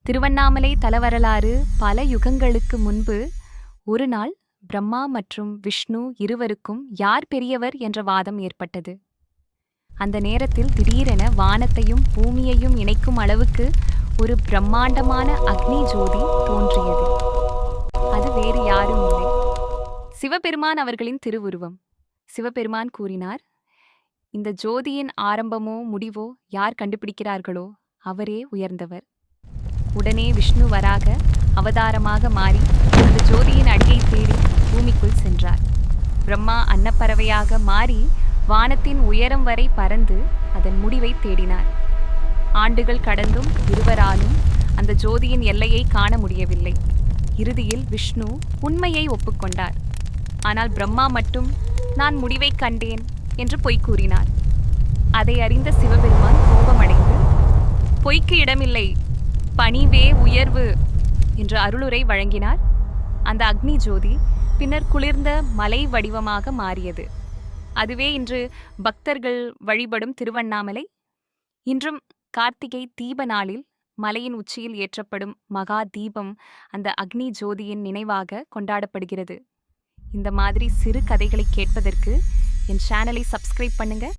திருவண்ணாமலை தலவரலாறு பல யுகங்களுக்கு முன்பு ஒரு நாள் பிரம்மா மற்றும் விஷ்ணு இருவருக்கும் யார் பெரியவர் என்ற வாதம் ஏற்பட்டது. அந்த நேரத்தில் திடீரென வானத்தையும் பூமியையும் இணைக்கும் அளவுக்கு ஒரு பிரம்மாண்டமான அக்னி ஜோதி தோன்றியது. அது வேறு யாரும் இல்லை, சிவபெருமான் அவர்களின் திருவுருவம். சிவபெருமான் கூறினார், இந்த ஜோதியின் ஆரம்பமோ முடிவோ யார் கண்டுபிடிக்கிறார்களோ அவரே உயர்ந்தவர். உடனே விஷ்ணு வராக அவதாரமாக மாறி அந்த ஜோதியின் அடியை தேடி பூமிக்குள் சென்றார். பிரம்மா அன்னப்பறவையாக மாறி வானத்தின் உயரம் வரை பறந்து அதன் முடிவை தேடினார். ஆண்டுகள் கடந்தும் இருவராலும் அந்த ஜோதியின் எல்லையை காண முடியவில்லை. இறுதியில் விஷ்ணு உண்மையை ஒப்புக்கொண்டார். ஆனால் பிரம்மா மட்டும் நான் முடிவை கண்டேன் என்று பொய் கூறினார். அதை அறிந்த சிவபெருமான் கோபமடைந்து, பொய்க்கு இடமில்லை, பணிவே உயர்வு என்று அருளுரை வழங்கினார். அந்த அக்னி ஜோதி பின்னர் குளிர்ந்த மலை வடிவமாக மாறியது. அதுவே இன்று பக்தர்கள் வழிபடும் திருவண்ணாமலை. இன்றும் கார்த்திகை தீப நாளில் மலையின் உச்சியில் ஏற்றப்படும் மகா தீபம் அந்த அக்னி ஜோதியின் நினைவாக கொண்டாடப்படுகிறது. இந்த மாதிரி சிறு கதைகளை கேட்பதற்கு என் சேனலை சப்ஸ்கிரைப் பண்ணுங்க.